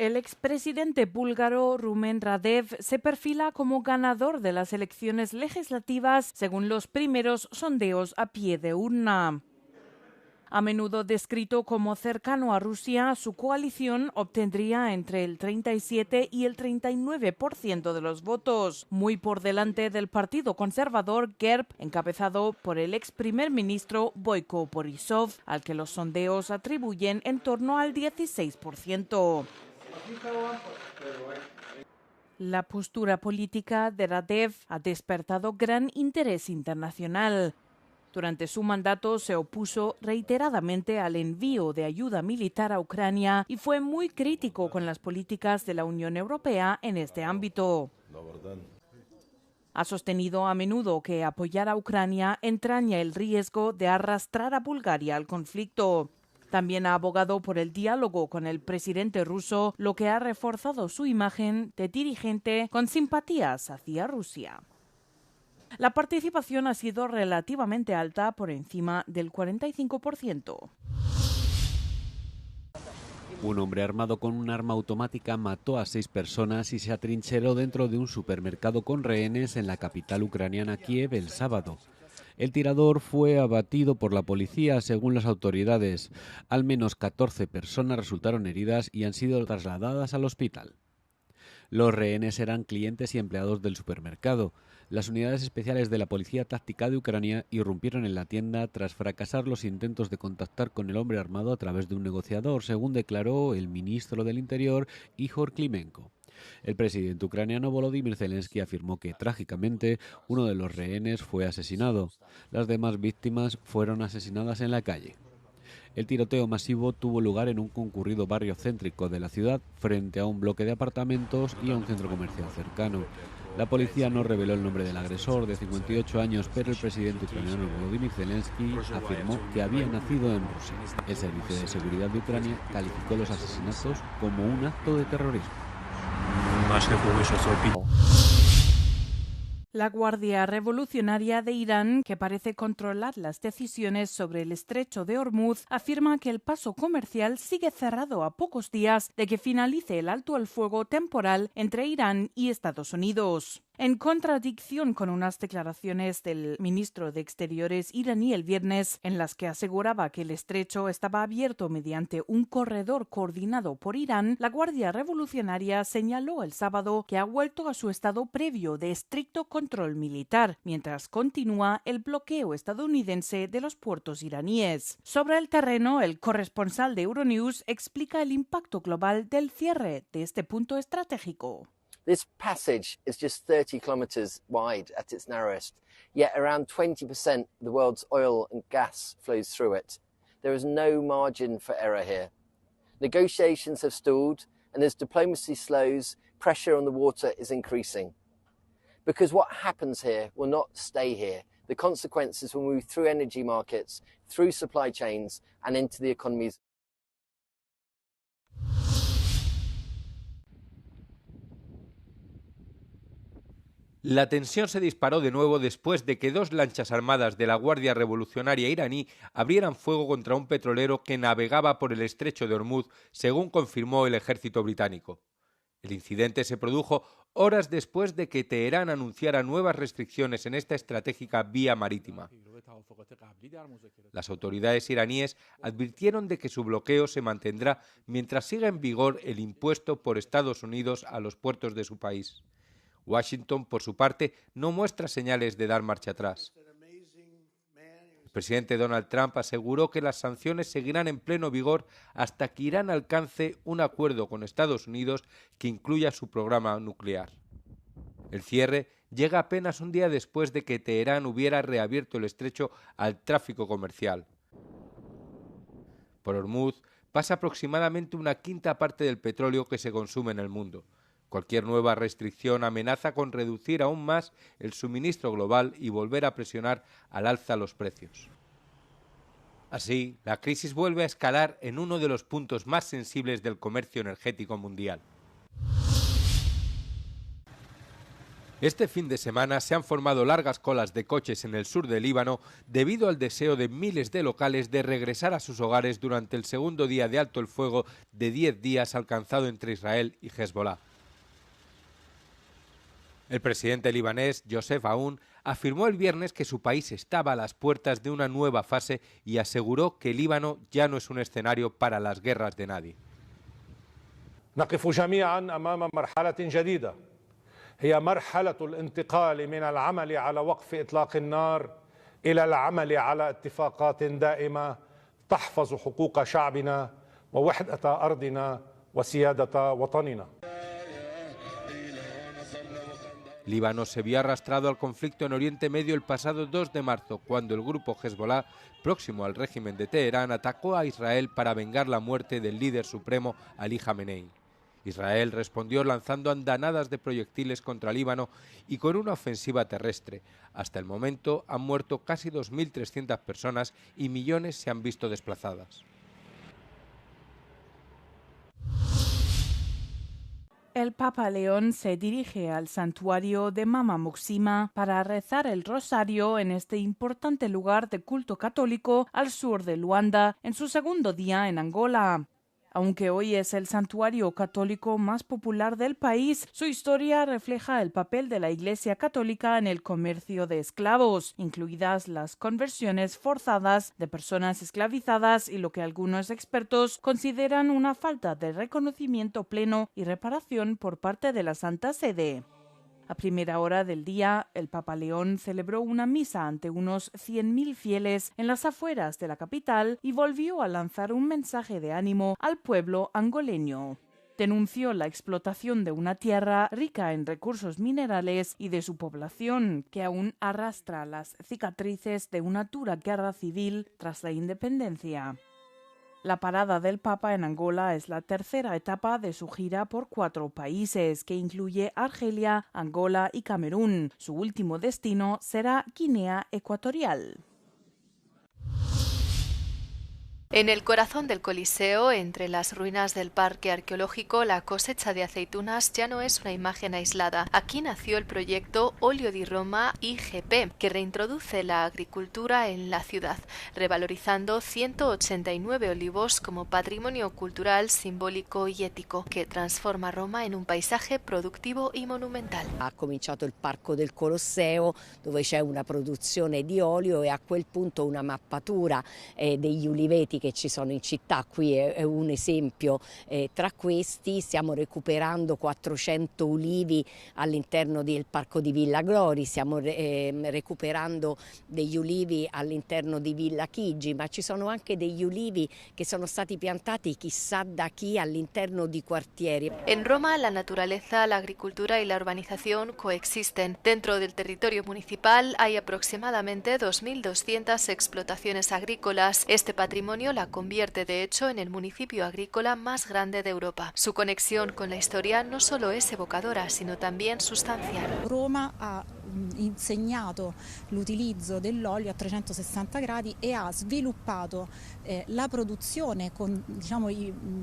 El expresidente búlgaro Rumen Radev se perfila como ganador de las elecciones legislativas según los primeros sondeos a pie de urna. A menudo descrito como cercano a Rusia, su coalición obtendría entre el 37 y el 39% de los votos, muy por delante del partido conservador GERB, encabezado por el ex primer ministro Boyko Borisov, al que los sondeos atribuyen en torno al 16%. La postura política de Radev ha despertado gran interés internacional. Durante su mandato se opuso reiteradamente al envío de ayuda militar a Ucrania y fue muy crítico con las políticas de la Unión Europea en este ámbito. Ha sostenido a menudo que apoyar a Ucrania entraña el riesgo de arrastrar a Bulgaria al conflicto. También ha abogado por el diálogo con el presidente ruso, lo que ha reforzado su imagen de dirigente con simpatías hacia Rusia. La participación ha sido relativamente alta, por encima del 45%. Un hombre armado con un arma automática mató a 6 personas y se atrincheró dentro de un supermercado con rehenes en la capital ucraniana Kiev el sábado. El tirador fue abatido por la policía, según las autoridades. Al menos 14 personas resultaron heridas y han sido trasladadas al hospital. Los rehenes eran clientes y empleados del supermercado. Las unidades especiales de la Policía Táctica de Ucrania irrumpieron en la tienda tras fracasar los intentos de contactar con el hombre armado a través de un negociador, según declaró el ministro del Interior, Ihor Klimenko. El presidente ucraniano Volodymyr Zelensky afirmó que, trágicamente, uno de los rehenes fue asesinado. Las demás víctimas fueron asesinadas en la calle. El tiroteo masivo tuvo lugar en un concurrido barrio céntrico de la ciudad, frente a un bloque de apartamentos y a un centro comercial cercano. La policía no reveló el nombre del agresor, de 58 años, pero el presidente ucraniano Volodymyr Zelensky afirmó que había nacido en Rusia. El Servicio de Seguridad de Ucrania calificó los asesinatos como un acto de terrorismo. La Guardia Revolucionaria de Irán, que parece controlar las decisiones sobre el estrecho de Hormuz, afirma que el paso comercial sigue cerrado a pocos días de que finalice el alto el fuego temporal entre Irán y Estados Unidos. En contradicción con unas declaraciones del ministro de Exteriores iraní el viernes, en las que aseguraba que el estrecho estaba abierto mediante un corredor coordinado por Irán, la Guardia Revolucionaria señaló el sábado que ha vuelto a su estado previo de estricto control militar, mientras continúa el bloqueo estadounidense de los puertos iraníes. Sobre el terreno, el corresponsal de Euronews explica el impacto global del cierre de este punto estratégico. This passage is just 30 kilometers wide at its narrowest, yet around 20% of the world's oil and gas flows through it. There is no margin for error here. Negotiations have stalled, and as diplomacy slows, pressure on the water is increasing. Because what happens here will not stay here. The consequences will move through energy markets, through supply chains, and into the economies. La tensión se disparó de nuevo después de que 2 lanchas armadas de la Guardia Revolucionaria iraní abrieran fuego contra un petrolero que navegaba por el estrecho de Hormuz, según confirmó el ejército británico. El incidente se produjo horas después de que Teherán anunciara nuevas restricciones en esta estratégica vía marítima. Las autoridades iraníes advirtieron de que su bloqueo se mantendrá mientras siga en vigor el impuesto por Estados Unidos a los puertos de su país. Washington, por su parte, no muestra señales de dar marcha atrás. El presidente Donald Trump aseguró que las sanciones seguirán en pleno vigor hasta que Irán alcance un acuerdo con Estados Unidos que incluya su programa nuclear. El cierre llega apenas un día después de que Teherán hubiera reabierto el estrecho al tráfico comercial. Por Hormuz pasa aproximadamente 1/5 parte del petróleo que se consume en el mundo. Cualquier nueva restricción amenaza con reducir aún más el suministro global y volver a presionar al alza los precios. Así, la crisis vuelve a escalar en uno de los puntos más sensibles del comercio energético mundial. Este fin de semana se han formado largas colas de coches en el sur del Líbano debido al deseo de miles de locales de regresar a sus hogares durante el segundo día de alto el fuego de 10 días alcanzado entre Israel y Hezbollah. El presidente libanés, Joseph Aoun, afirmó el viernes que su país estaba a las puertas de una nueva fase y aseguró que el Líbano ya no es un escenario para las guerras de nadie. نقف جميعا أمام مرحلة جديدة هي مرحلة الانتقال من العمل على وقف إطلاق النار إلى العمل على اتفاقات دائمة تحفظ حقوق شعبنا ووحدة أرضنا وسيادة وطننا. Líbano se vio arrastrado al conflicto en Oriente Medio el pasado 2 de marzo, cuando el grupo Hezbollah, próximo al régimen de Teherán, atacó a Israel para vengar la muerte del líder supremo Ali Jamenei. Israel respondió lanzando andanadas de proyectiles contra Líbano y con una ofensiva terrestre. Hasta el momento han muerto casi 2.300 personas y millones se han visto desplazadas. El Papa León se dirige al santuario de Mama Moxima para rezar el rosario en este importante lugar de culto católico al sur de Luanda en su segundo día en Angola. Aunque hoy es el santuario católico más popular del país, su historia refleja el papel de la Iglesia Católica en el comercio de esclavos, incluidas las conversiones forzadas de personas esclavizadas y lo que algunos expertos consideran una falta de reconocimiento pleno y reparación por parte de la Santa Sede. A primera hora del día, el Papa León celebró una misa ante unos 100.000 fieles en las afueras de la capital y volvió a lanzar un mensaje de ánimo al pueblo angoleño. Denunció la explotación de una tierra rica en recursos minerales y de su población, que aún arrastra las cicatrices de una dura guerra civil tras la independencia. La parada del Papa en Angola es la tercera etapa de su gira por 4 países, que incluye Argelia, Angola y Camerún. Su último destino será Guinea Ecuatorial. En el corazón del Coliseo, entre las ruinas del parque arqueológico, la cosecha de aceitunas ya no es una imagen aislada. Aquí nació el proyecto Olio di Roma IGP, que reintroduce la agricultura en la ciudad, revalorizando 189 olivos como patrimonio cultural, simbolico y ético, che trasforma Roma in un paesaggio produttivo e monumentale. Ha cominciato il Parco del Colosseo, dove c'è una produzione di olio e a quel punto una mappatura degli uliveti che ci sono in città. Qui è un esempio tra questi. Stiamo recuperando 400 ulivi all'interno del Parco di Villa Glori, stiamo recuperando degli ulivi all'interno di Villa Chigi, ma ci sono anche degli ulivi che sono stati piantati chissà da chi all'interno di quartieri. En Roma, la naturaleza, la agricultura y la urbanización coexisten. Dentro del territorio municipal hay aproximadamente 2.200 explotaciones agrícolas. Este patrimonio la convierte de hecho en el municipio agrícola más grande de Europa. Su conexión con la historia no solo es evocadora, sino también sustancial. Roma ha insegnato l'utilizzo dell'olio a 360 gradi e ha sviluppato la produzione con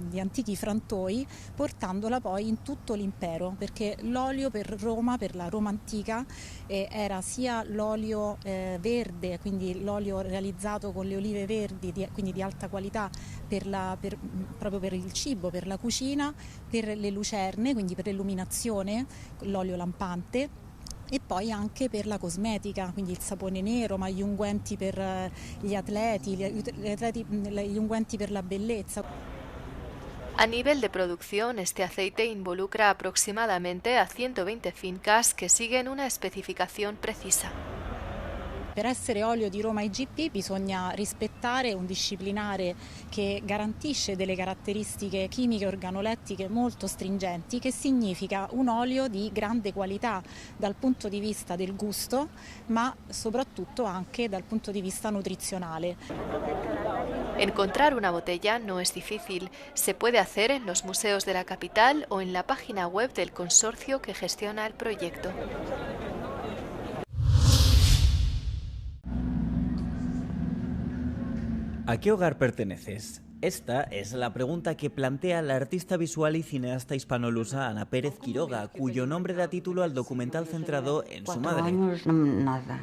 gli antichi frantoi, portandola poi in tutto l'impero, perché l'olio per Roma, per la Roma antica, era sia l'olio verde, quindi l'olio realizzato con le olive verdi, quindi di alta qualità proprio per il cibo, per la cucina, per le lucerne, quindi per l'illuminazione, l'olio lampante, e poi anche per la cosmetica, quindi il sapone nero, ma gli unguenti per gli atleti, gli unguenti per la bellezza. A nivel de producción, este aceite involucra aproximadamente a 120 fincas que siguen una especificación precisa. Per essere olio di Roma IGP bisogna rispettare un disciplinare che garantisce delle caratteristiche chimiche e organolettiche molto stringenti, che significa un olio di grande qualità dal punto di vista del gusto, ma soprattutto anche dal punto di vista nutrizionale. Encontrar una botella no es difícil. Se puede hacer en los museos de la capital o en la página web del consorcio que gestiona el proyecto. ¿A qué hogar perteneces? Esta es la pregunta que plantea la artista visual y cineasta hispanolusa Ana Pérez Quiroga, cuyo nombre da título al documental centrado en su madre. 4 años, nada.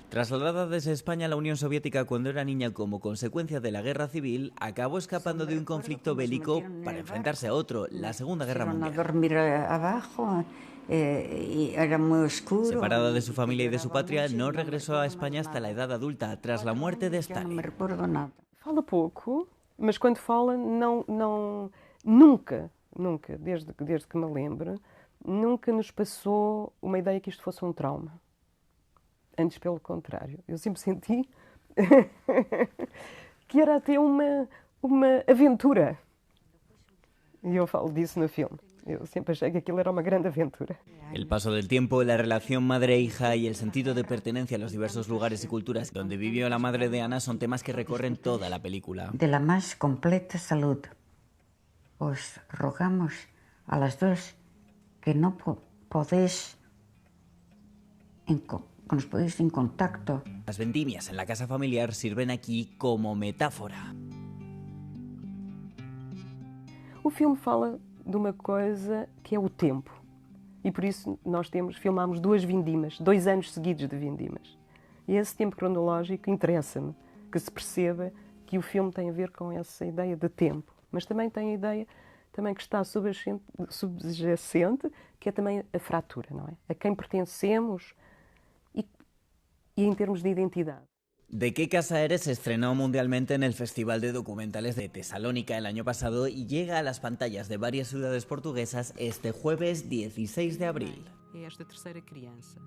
Trasladada desde España a la Unión Soviética cuando era niña como consecuencia de la guerra civil, acabó escapando de un conflicto bélico para enfrentarse a otro, la Segunda Guerra Mundial. A dormir abajo, y era muy oscuro. Separada de su familia y de su patria, no regresó a España hasta la edad adulta, tras la muerte de Stalin. Não me recordo nada. Fala pouco, mas quando fala, nunca, desde que me lembro, nunca nos passou uma ideia que isto fosse um trauma. Antes, pelo contrário. Eu sempre senti que era até uma aventura. E eu falo disso no filme. Yo siempre achei que aquilo era una gran aventura. El paso del tiempo, la relación madre-hija y el sentido de pertenencia a los diversos lugares y culturas donde vivió la madre de Ana son temas que recorren toda la película. De la más completa salud. Os rogamos a las dos que no podéis, nos podéis en contacto. Las vendimias en la casa familiar sirven aquí como metáfora. O filme fala de uma coisa que é o tempo. E por isso nós filmámos 2 vindimas, 2 anos seguidos de vindimas. E esse tempo cronológico interessa-me, que se perceba que o filme tem a ver com essa ideia de tempo. Mas também tem a ideia que está subjacente, que é também a fratura, não é? A quem pertencemos e em termos de identidade. ¿De qué casa eres? Se estrenó mundialmente en el Festival de Documentales de Tesalónica el año pasado y llega a las pantallas de varias ciudades portuguesas este jueves 16 de abril. É esta terceira criança.